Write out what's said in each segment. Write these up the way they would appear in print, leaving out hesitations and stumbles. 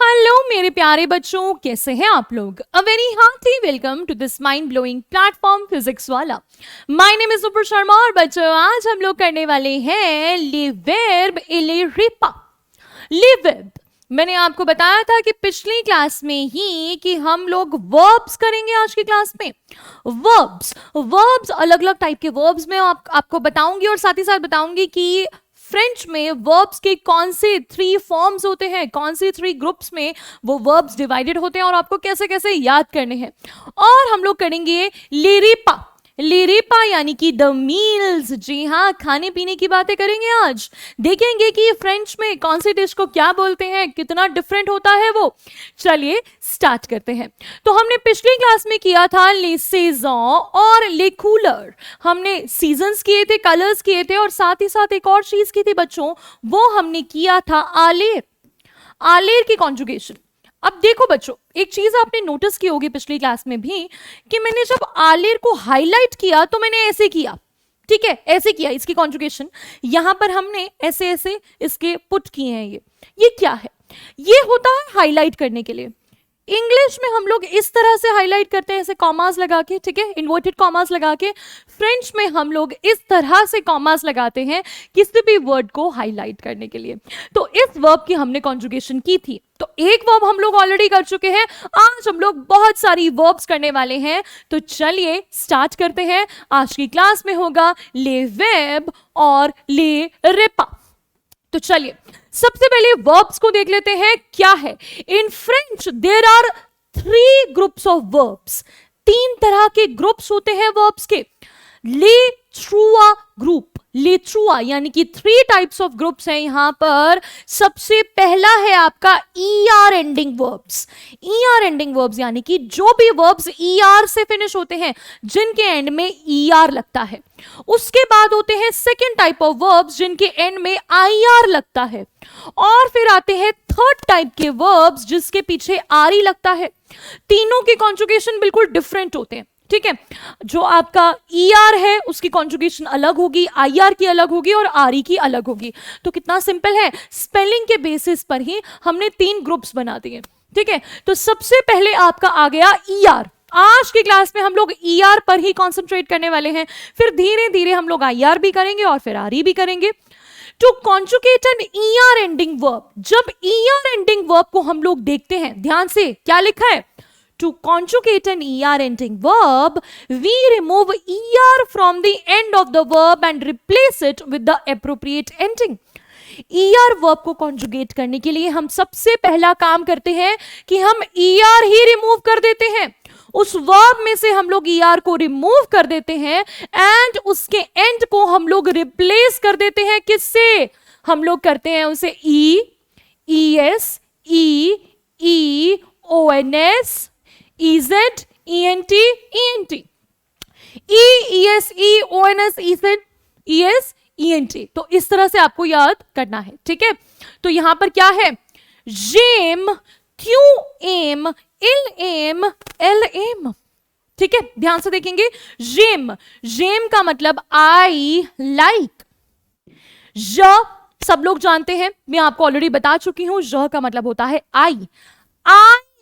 Hello मेरे प्यारे बच्चों, कैसे हैं आप लोग। A very hearty welcome to this mind blowing platform physics वाला। माय नेम इज सुपर शर्मा और बच्चों आज हम लोग करने वाले हैं लिव वर्ब इलेरिपा। लिव वर्ब मैंने आपको बताया था कि पिछली क्लास में ही कि हम लोग वर्ब्स करेंगे। आज की क्लास में वर्ब्स अलग अलग टाइप के वर्ब्स में आपको बताऊंगी और साथ ही साथ बताऊंगी कि फ्रेंच में वर्ब्स के कौन से 3 फॉर्म्स होते हैं, कौन से 3 ग्रुप्स में वो वर्ब्स डिवाइडेड होते हैं और आपको कैसे कैसे याद करने हैं। और हम लोग करेंगे लिरिपा। लिरिपा यानी कि द मील्स। जी हाँ, खाने पीने की बातें करेंगे। आज देखेंगे कि फ्रेंच में कौन सी डिश को क्या बोलते हैं, कितना डिफरेंट होता है वो। चलिए स्टार्ट करते हैं। तो हमने पिछली क्लास में किया था ले सेज़न और ले कूलर। हमने सीजन्स किए थे, कलर्स किए थे और साथ ही साथ एक और चीज की थी बच्चों, वो हमने किया था आलेर। आलेर की कॉन्जुगेशन। अब देखो बच्चों, एक चीज आपने नोटिस की होगी पिछली क्लास में भी कि मैंने जब आलेर को हाईलाइट किया तो मैंने ऐसे किया, ठीक है, ऐसे किया इसकी कॉन्जुगेशन। यहां पर हमने ऐसे ऐसे इसके पुट किए हैं। ये क्या है? ये होता है हाईलाइट करने के लिए। इंग्लिश में हम लोग इस तरह से हाईलाइट करते हैं, ऐसे कॉमास लगा के, ठीक है, इन्वर्टेड कॉमास लगा के। फ्रेंच में हम लोग इस तरह से कॉमास लगाते हैं किसी भी वर्ड को हाईलाइट करने के लिए। तो इस वर्ब की हमने कॉन्जुगेशन की थी। तो एक वर्ब हम लोग ऑलरेडी कर चुके हैं, आज हम लोग बहुत सारी वर्ब्स करने वाले हैं। तो चलिए स्टार्ट करते हैं। आज की क्लास में होगा ले वर्ब और ले रिपा। तो चलिए सबसे पहले वर्ब्स को देख लेते हैं क्या है। In French there are 3 groups of verbs. 3 तरह के ग्रुप्स होते हैं वर्ब्स के। ले ट्रुआ ग्रुप, ले ट्रुआ यानी कि 3 टाइप्स ऑफ ग्रुप्स हैं यहां पर। सबसे पहला है आपका ER ending verbs. ER ending verbs यानी कि जो भी वर्ब्स ER से फिनिश होते हैं, जिनके एंड में ER लगता है। उसके बाद होते हैं सेकेंड टाइप ऑफ वर्ब्स जिनके एंड में IR लगता है। और फिर आते हैं थर्ड टाइप के वर्ब्स जिसके पीछे RE लगता है। तीनों के कॉन्जुगेशन बिल्कुल डिफरेंट होते हैं, ठीक है। जो आपका ER है उसकी कॉन्जुगेशन अलग होगी, IR की अलग होगी और RE की अलग होगी। तो कितना सिंपल है, स्पेलिंग के बेसिस पर ही हमने 3 ग्रुप्स बना दिए, ठीक है। तो सबसे पहले आपका आ गया ER। आज की क्लास में हम लोग ER पर ही कॉन्सेंट्रेट करने वाले हैं, फिर धीरे धीरे हम लोग IR भी करेंगे और फिर RE भी करेंगे। To conjugate an ER ending verb, जब ER एंडिंग वर्ब को हम लोग देखते हैं, ध्यान से क्या लिखा है, to conjugate an ER ending verb, we remove ER from the end of the verb and replace it with the appropriate ending. ER verb को conjugate करने के लिए हम सबसे पहला काम करते हैं कि हम ER ही रिमूव कर देते हैं। उस verb में से हम लोग ER को रिमूव कर देते हैं एंड उसके एंड को हम लोग रिप्लेस कर देते हैं। किससे? हम लोग करते हैं उसे ES, ONS, EZ, ENT, ENT, ES, ONS, ES, ENT। तो इस तरह से आपको याद करना है, ठीक है। तो यहां पर क्या है, जेम, क्यू एम, इल एम, एल एम, ठीक है। ध्यान से देखेंगे, जेम, जेम का मतलब आई लाइक। ज सब लोग जानते हैं, मैं आपको ऑलरेडी बता चुकी हूं, ज का मतलब होता है आई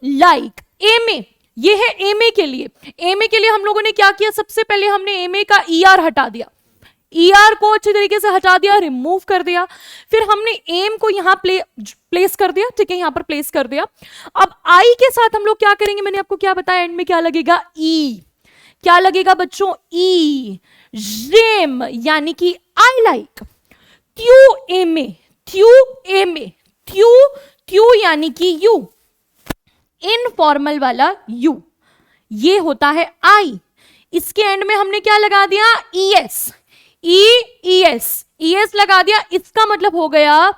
लाइक। एमे, ये है एमए के लिए। एमए के लिए हम लोगों ने क्या किया, सबसे पहले हमने एमए का ER हटा दिया, ER को अच्छी तरीके से हटा दिया, रिमूव कर दिया। फिर हमने एम को यहां प्लेस कर दिया, ठीक है, यहां पर प्लेस कर दिया। अब आई के साथ हम लोग क्या करेंगे, मैंने आपको क्या बताया, एंड में क्या लगेगा, क्या लगेगा बच्चों, जेम यानी कि आई लाइक। त्यू एमए, त्यू यानी कि यू, इनफॉर्मल वाला यू, ये होता है आई। इसके एंड में हमने क्या लगा दिया, ES लगा दिया। इसका मतलब हो गया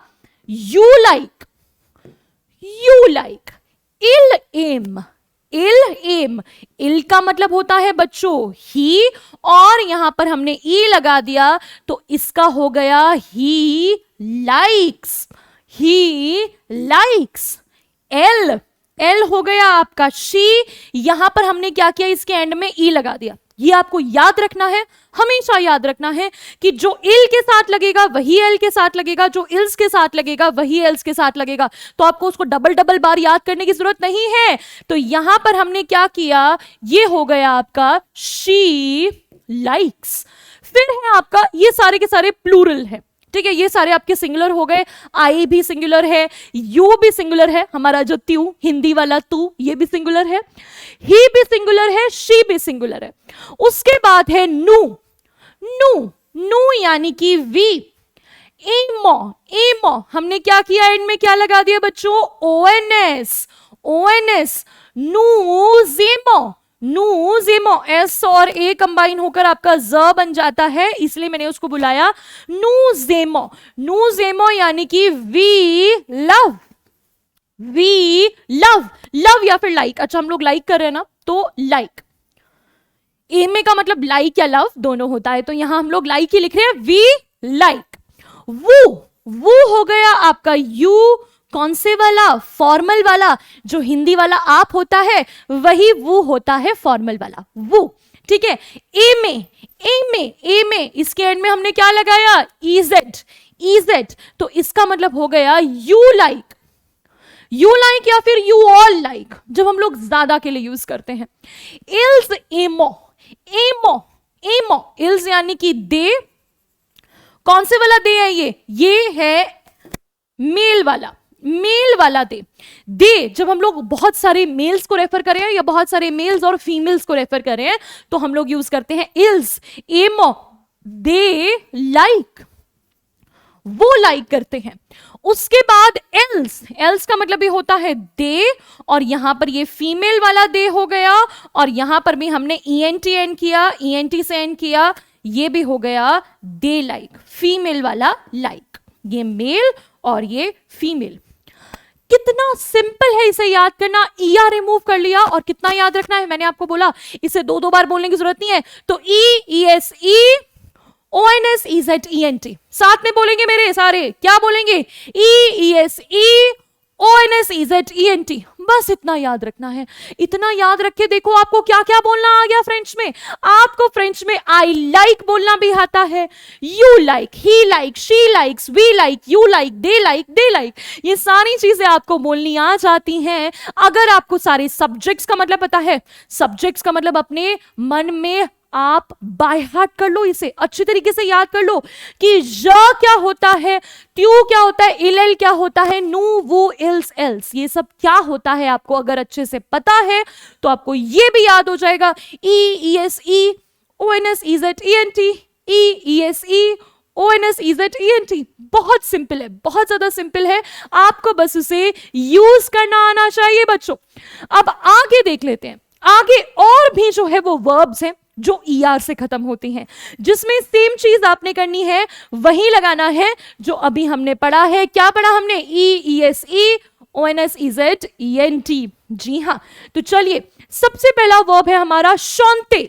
यू लाइक। इल एम, इल का मतलब होता है बच्चों ही, और यहां पर हमने ई लगा दिया तो इसका हो गया ही लाइक्स। एल हो गया आपका शी, यहां पर हमने क्या किया, इसके एंड में ई लगा दिया, ये आपको याद रखना है, हमेशा याद रखना है कि जो इल के साथ लगेगा वही एल के साथ लगेगा, जो इल्स के साथ लगेगा वही एल्स के साथ लगेगा। तो आपको उसको डबल डबल बार याद करने की जरूरत नहीं है। तो यहां पर हमने क्या किया, ये हो गया आपका शी लाइक्स। फिर है आपका ये सारे के सारे प्लूरल है, ठीक है, ये सारे आपके सिंगुलर हो गए। आई भी सिंगुलर है, यू भी सिंगुलर है, हमारा जो त्यू हिंदी वाला तू ये भी सिंगुलर है, ही भी सिंगुलर है, शी भी सिंगुलर है। उसके बाद है नू, नू नू यानी कि वी। एमो, एमो हमने क्या किया, एंड में क्या लगा दिया बच्चों, ओएनएस, ओएनएस। नूजेमो, नूजेमो, एस और ए कंबाइन होकर आपका ज बन जाता है, इसलिए मैंने उसको बुलाया नूजेमो। नूजेमो यानी कि we love, we love, love या फिर लाइक। अच्छा हम लोग लाइक कर रहे हैं ना, तो लाइक, एम का मतलब लाइक या लव दोनों होता है, तो यहां हम लोग लाइक ही लिख रहे हैं, वी लाइक। वो, वो हो गया आपका यू, कौन से वाला, फॉर्मल वाला, जो हिंदी वाला आप होता है वही वो होता है फॉर्मल वाला वो, ठीक है। ए में, ए में, ए में इसके एंड में हमने क्या लगाया, इजेड, इजेड, तो इसका मतलब हो गया यू लाइक, यू लाइक या फिर यू ऑल लाइक, जब हम लोग ज्यादा के लिए यूज करते हैं। इल्स एमो, एमो, एमो, इल्स यानी कि दे, कौन से वाला दे है ये है मेल वाला, मेल वाला दे। दे जब हम लोग बहुत सारे मेल्स को रेफर करें या बहुत सारे मेल्स और फीमेल्स को रेफर करें तो हम लोग यूज करते हैं इल्स, एमो, दे लाइक, वो लाइक करते हैं। उसके बाद एल्स, एल्स का मतलब ये होता है दे, और यहां पर ये फीमेल वाला दे हो गया, और यहां पर भी हमने ईएनटी एंड किया, ईएनटी से एंड किया, ये भी हो गया दे लाइक, फीमेल वाला लाइक, ये मेल और ये फीमेल। कितना सिंपल है इसे याद करना, ई आर रिमूव कर लिया, और कितना याद रखना है, मैंने आपको बोला इसे दो दो बार बोलने की जरूरत नहीं है, तो E, E S E, O N S, E Z, E N T, साथ में बोलेंगे मेरे सारे, क्या बोलेंगे, E, E S E, O N S, E Z, E N T, बस इतना याद रखना है। इतना याद रखे, देखो आपको क्या क्या बोलना आ गया फ्रेंच में। आपको फ्रेंच में आई लाइक बोलना भी आता है, you like, he like, she likes, we like, you like, they like, they like, ये सारी चीजें आपको बोलनी आ जाती हैं अगर आपको सारे सब्जेक्ट्स का मतलब पता है। सब्जेक्ट्स का मतलब अपने मन में आप बाय हार्ट कर लो, इसे अच्छी तरीके से याद कर लो कि ज क्या होता है, ट्यू क्या होता है, इल एल क्या होता है, नू वो इल्स एल्स, ये सब क्या होता है आपको अगर अच्छे से पता है तो आपको ये भी याद हो जाएगा। E, E S E, O N S, E Z, E N T, E, E S E, O N S, E Z, E N T, बहुत सिंपल है, बहुत ज्यादा सिंपल है, आपको बस उसे यूज करना आना चाहिए बच्चों। अब आगे देख लेते हैं, आगे और भी जो है वो वर्ब्स हैं जो ER से खत्म होती हैं, जिसमें सेम चीज आपने करनी है, वही लगाना है जो अभी हमने पढ़ा है। क्या पढ़ा हमने, E S E, O N S, E Z, E N T, जी हाँ। तो चलिए सबसे पहला वर्ब है हमारा शौंते,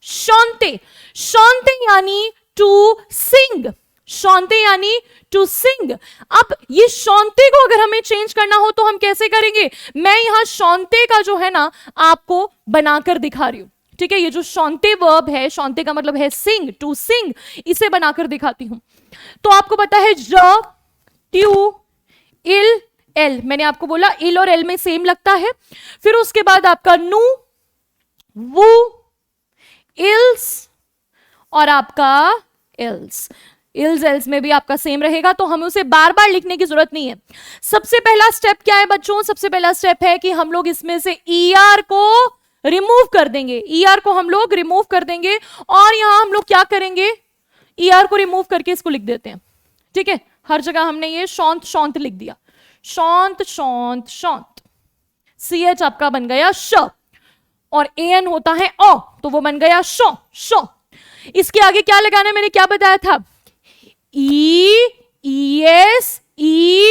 शौंते, शौंते यानी टू सिंग, शौंते यानी टू सिंग। अब ये शौंते को अगर हमें चेंज करना हो तो हम कैसे करेंगे, मैं यहां शौंते का जो है ना आपको बनाकर दिखा रही हूं, ठीक है। ये जो शौंते वर्ब है, शौंते का मतलब है सिंग, टू सिंग, इसे बनाकर दिखाती हूं। तो आपको पता है ज, ट्यू, इल, एल, मैंने आपको बोला इल और एल में सेम लगता है। फिर उसके बाद आपका नू, वू, इल्स और आपका एल्स, इल्स एल्स में भी आपका सेम रहेगा, तो हमें उसे बार बार लिखने की जरूरत नहीं है। सबसे पहला स्टेप क्या है बच्चों, सबसे पहला स्टेप है कि हम लोग इसमें से ER को रिमूव कर देंगे, ER को हम लोग रिमूव कर देंगे, और यहां हम लोग क्या करेंगे, ER को रिमूव करके इसको लिख देते हैं, ठीक है। हर जगह हमने ये शौंत शौंत लिख दिया, शौंत शौंत शौंत, CH आपका बन गया श, और AN होता है ओ, तो वो बन गया शो, शो। इसके आगे क्या लगाना है, मैंने क्या बताया था, E, ES, E,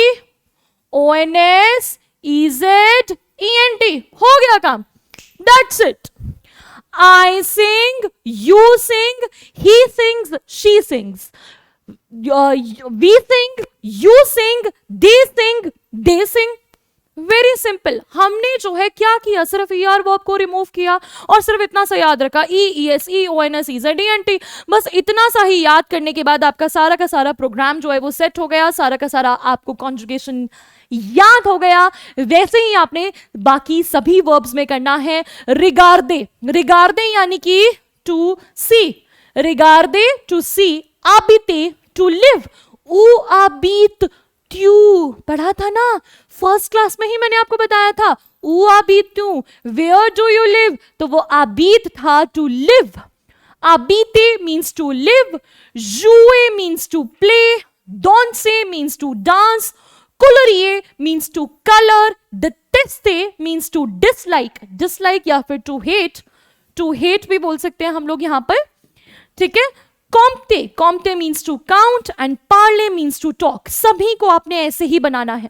ONS, EZ, ENT, हो गया काम, that's it. I sing, you sing, he sings, she sings, we sing, you sing, they sing, they sing. Very very simple, हमने जो है क्या किया, सिर्फ ER वर्ब को रिमूव किया और सिर्फ इतना सा याद रखा, EES EONS EZENT। बस इतना सा ही याद करने के बाद आपका सारा का सारा प्रोग्राम जो है वो सेट हो गया, सारा का सारा आपको कॉन्जुगेशन याद हो गया। वैसे ही आपने बाकी सभी वर्ब्स में करना है। रिगार्डे, रिगार्डे यानी कि टू सी, रिगार्डे टू सी, आबिते टू लिव, ऊ आबित ट्यू पढ़ा था ना फर्स्ट क्लास में ही, मैंने आपको बताया था ऊ आबित ट्यू, वेयर डू यू लिव, तो वो आबित था टू लिव। आबिते means to live, jouer means to play, danser means to dance, colorier means to colour, detester means to dislike, dislike या फिर टू हेट, टू हेट भी बोल सकते हैं हम लोग यहां पर, ठीक है। कॉम्प्टे, कॉम्प्टे मीन्स टू काउंट एंड पार्ले मीन्स टू टॉक। सभी को आपने ऐसे ही बनाना है।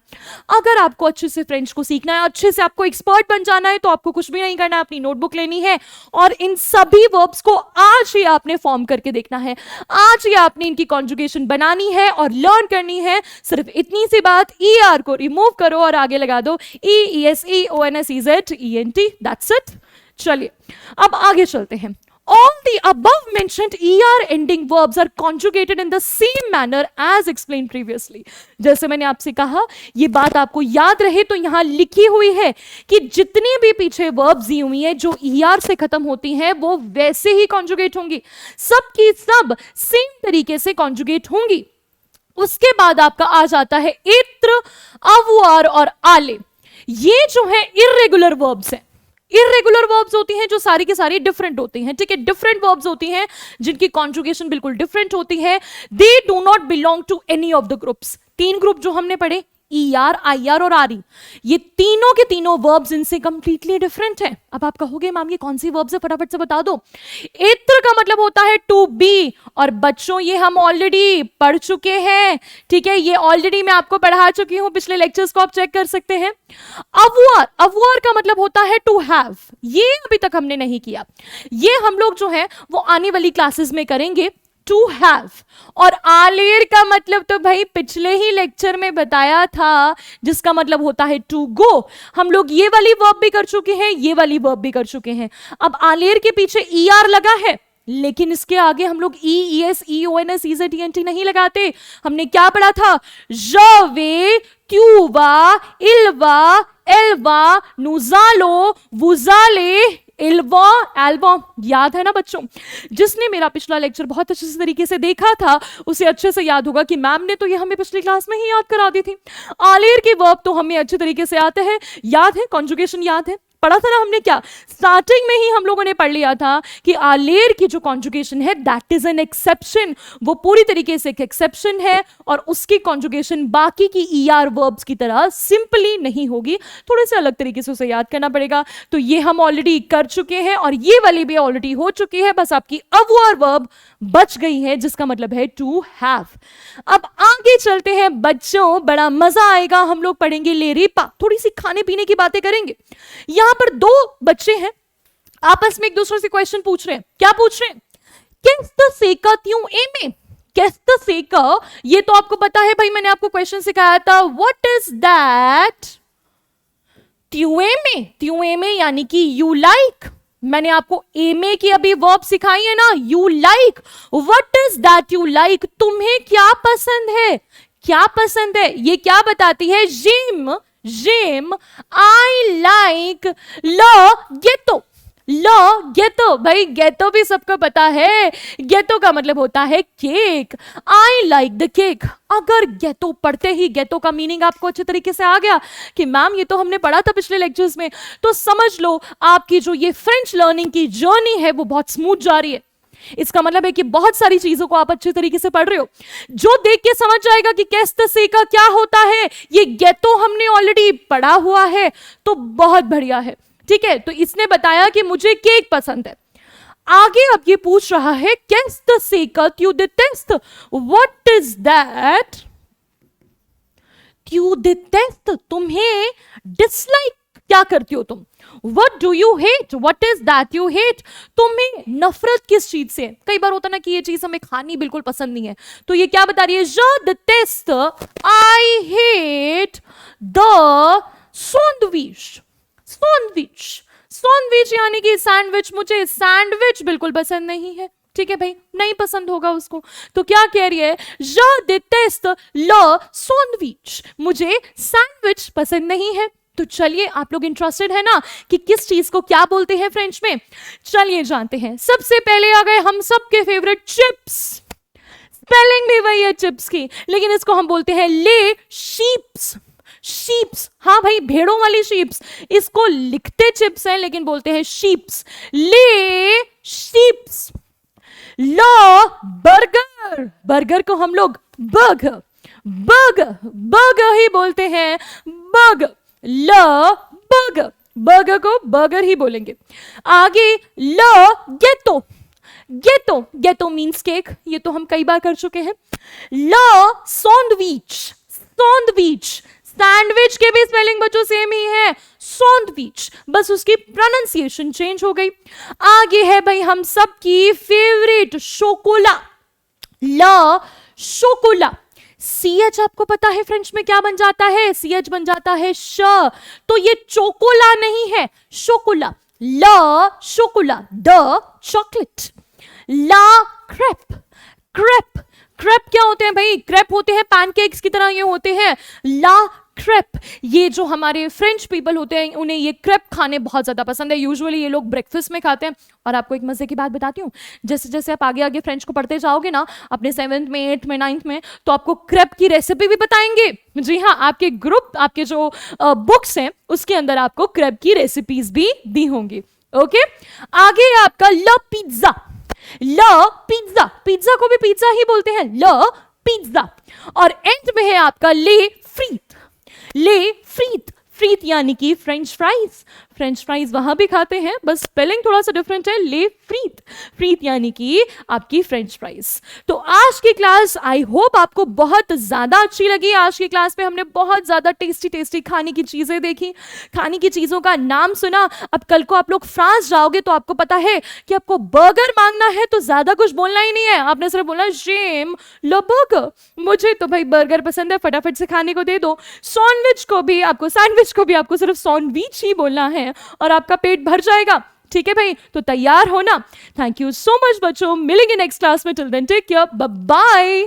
अगर आपको अच्छे से फ्रेंच को सीखना है, अच्छे से आपको एक्सपर्ट बन जाना है, तो आपको कुछ भी नहीं करना है, अपनी नोटबुक लेनी है और इन सभी वर्ब्स को आज ही आपने फॉर्म करके देखना है, आज ही आपने इनकी कॉन्जुगेशन बनानी है और लर्न करनी है। सिर्फ इतनी सी बात, ER को रिमूव करो और आगे लगा दो EES EONS EZENT, that's it. चलिए अब आगे चलते हैं। All the above mentioned ER ending verbs are conjugated in the same manner as explained previously. जैसे मैंने आपसे कहा, ये बात आपको याद रहे तो यहां लिखी हुई है कि जितनी भी पीछे verbs दी हुई है जो ER से खत्म होती हैं वो वैसे ही conjugate होंगी, सब की सब सेम तरीके से conjugate होंगी। उसके बाद आपका आ जाता है इत्र, अवुआर और आले। ये जो है इर्रेगुलर वर्ब्स हैं। इरेगुलर वर्ब्स होती हैं जो सारी की सारी डिफरेंट होती हैं, ठीक है, डिफरेंट वर्ब्स होती हैं जिनकी कॉन्जुगेशन बिल्कुल डिफरेंट होती है। They do not belong to any of the groups. तीन ग्रुप जो हमने पढ़े, ER, IR और RE, ये तीनों के तीनों वर्ब्स इनसे कंप्लीटली डिफरेंट हैं। अब आप कहोगे मैम ये कौन सी वर्ब्स है, फटाफट से बता दो। इत्र का मतलब होता है टू बी, और बच्चों ये हम ऑलरेडी पढ़ चुके हैं, ठीक है, ये ऑलरेडी मैं आपको पढ़ा चुकी हूं, पिछले लेक्चर्स को आप चेक कर सकते हैं। अवुआर, अवुआर का मतलब होता है टू हैव, ये अभी तक हमने नहीं किया, ये हम लोग जो है वो आने वाली क्लासेस में करेंगे, टू हैव। और आलेर का मतलब तो भाई पिछले ही लेक्चर में बताया था, जिसका मतलब होता है टू गो। हम लोग ये वाली वर्ब भी कर चुके हैं, ये वाली वर्ब भी कर चुके हैं। अब आलेर के पीछे ER लगा है, लेकिन इसके आगे हम लोग EES EONS EZENT नहीं लगाते। हमने क्या पढ़ा था, जवे, क्यूवा, इल्वा, एल्वा, नुजालो, वुजाले, एल्वा, एल्वा। याद है ना बच्चों? जिसने मेरा पिछला लेक्चर बहुत अच्छे से तरीके से देखा था उसे अच्छे से याद होगा कि मैम ने तो ये हमें पिछली क्लास में ही याद करा दी थी। आलेर के वर्ब तो हमें अच्छे तरीके से आते हैं, याद है, कॉन्जुगेशन याद है, पढ़ा था ना हमने। क्या स्टार्टिंग में ही हम लोगों ने पढ़ लिया था कि आलेर की जो कॉन्जुगेशन है दैट इज एन एक्सेप्शन, वो पूरी तरीके से एक एक्सेप्शन है और उसकी कॉन्जुगेशन बाकी की ER वर्ब्स की तरह सिंपली नहीं होगी, थोड़े से अलग तरीके से उसे याद करना पड़ेगा। तो ये हम ऑलरेडी कर चुके हैं और ये वाली भी ऑलरेडी हो चुकी है, बस आपकी अवुआर वर्ब बच गई है जिसका मतलब है टू हैव। अब आगे चलते हैं बच्चों, बड़ा मजा आएगा, हम लोग पढ़ेंगे लेरेपा, थोड़ी सी खाने पीने की बातें करेंगे। यहां पर दो बच्चे हैं, आपस में एक दूसरे से क्वेश्चन पूछ रहे हैं। क्या पूछ रहे हैं? कैसे सेका त्यों एमे, कैसे सेका, ये तो आपको पता है भाई, मैंने आपको क्वेश्चन सिखाया था, व्हाट इज दैट त्यों एमे, त्यों एमे यानी कि यू लाइक। मैंने आपको एमे की अभी वर्ब सिखाई है ना, you like. What is that you like, तुम्हें क्या पसंद है, क्या पसंद है, ये क्या बताती है, जिम, जिम, आई लाइक ल गेतो, ल गेतो, भाई गेतो भी सबको पता है, गेतो का मतलब होता है cake. I like the cake. अगर गेतो पढ़ते ही गेतो का मीनिंग आपको अच्छे तरीके से आ गया कि मैम ये तो हमने पढ़ा था पिछले लेक्चर्स में, तो समझ लो आपकी जो ये फ्रेंच लर्निंग की जर्नी है वो बहुत स्मूथ जा रही है। इसका मतलब है कि बहुत सारी चीजों को आप अच्छे तरीके से पढ़ रहे हो। जो देख के समझ जाएगा कि कैसे सेका क्या होता है, ये गेतो हमने ऑलरेडी पढ़ा हुआ है, तो बहुत बढ़िया है, ठीक है। तो इसने बताया कि मुझे केक पसंद है। आगे अब ये पूछ रहा है कैसे सेका त्यू डिटेस्ट, व्हाट इज दैट त्यू डिटेस्ट, तुम्हें डिसलाइक क्या करती हो तुम। What do you hate? What is that you hate? तुम्हें नफरत किस चीज से। कई बार होता ना कि ये चीज हमें खानी बिल्कुल पसंद नहीं है, तो ये क्या बता रही है, je déteste, I hate the sandwich, sandwich, sandwich यानी कि सैंडविच। मुझे सैंडविच बिल्कुल पसंद नहीं है, ठीक है भाई, नहीं पसंद होगा उसको। तो क्या कह रही है, je déteste le sandwich, मुझे सैंडविच पसंद नहीं है। तो चलिए, आप लोग इंटरेस्टेड है ना कि किस चीज को क्या बोलते हैं फ्रेंच में? चलिए जानते हैं। सबसे पहले आ गए हम सबके फेवरेट चिप्स। स्पेलिंग भी वही है चिप्स की, लेकिन इसको हम बोलते हैं ले शीप्स। शीप्स, हाँ भाई, भेड़ों वाली शीप्स। इसको लिखते चिप्स है लेकिन बोलते हैं शीप्स। ले शीप्स। ला बर्गर, बर्गर को हम लोग बर्गर, बर्गर, बर्गर ही बोलते हैं, बर्गर। ला बर्गर, बर्गर को बर्गर ही बोलेंगे। आगे ला गेटो, गेटो, गेटो मीन्स केक, ये तो हम कई बार कर चुके हैं। ला सैंडविच, सैंडविच, सैंडविच के भी स्पेलिंग बच्चों सेम ही है, सैंडविच, बस उसकी प्रोनाउंसिएशन चेंज हो गई। आगे है भाई हम सबकी फेवरेट शोकोला, ला शोकोला। CH आपको पता है फ्रेंच में क्या बन जाता है? CH बन जाता है श, तो ये चोकोला नहीं है, शोकोला। ला शोकोला, द चॉकलेट। ला क्रेप, क्रेप, क्रेप क्या होते हैं भाई? क्रेप होते हैं पैनकेक्स की तरह, ये होते हैं ला क्रेप। ये जो हमारे फ्रेंच पीपल होते हैं उन्हें ये क्रेप खाने बहुत ज्यादा पसंद है। यूजुअली ये लोग ब्रेकफास्ट में खाते हैं। और आपको एक मजे की बात बताती हूँ, जैसे जैसे आप आगे आगे फ्रेंच को पढ़ते जाओगे ना, अपने 7th में 8th में 9th में, तो आपको क्रेप की रेसिपी भी बताएंगे। जी हाँ, आपके ग्रुप, आपके जो बुक्स हैं उसके अंदर आपको क्रेप की रेसिपीज भी दी होंगी। ओके, आगे आपका ला पिज्जा, ला पिज्जा, पिज्जा को भी पिज्जा ही बोलते हैं, ला पिज्जा। और एंड में है आपका ले फ्रीत, ले फ्रीत, फ्रीत यानी कि फ्रेंच फ्राइज। फ्रेंच फ्राइज वहां भी खाते हैं, बस स्पेलिंग थोड़ा सा डिफरेंट है, ले फ्रीत, फ्रीत यानी कि आपकी फ्रेंच फ्राइज। तो आज की क्लास आई होप आपको बहुत ज्यादा अच्छी लगी। आज की क्लास में हमने बहुत ज्यादा टेस्टी टेस्टी खाने की चीजें देखी, खाने की चीजों का नाम सुना। अब कल को आप लोग फ्रांस जाओगे तो आपको पता है कि आपको बर्गर मांगना है तो ज्यादा कुछ बोलना ही नहीं है, आपने सिर्फ बोलना जेम लो बर्गर। मुझे तो भाई बर्गर पसंद है, फटाफट से खाने को दे दो। सैंडविच को भी आपको, सैंडविच को भी आपको सिर्फ सैंडविच ही बोलना है और आपका पेट भर जाएगा। ठीक है भाई, तो तैयार हो ना। थैंक यू सो मच बच्चों, मिलेंगे नेक्स्ट क्लास में। Till then take care, bye bye.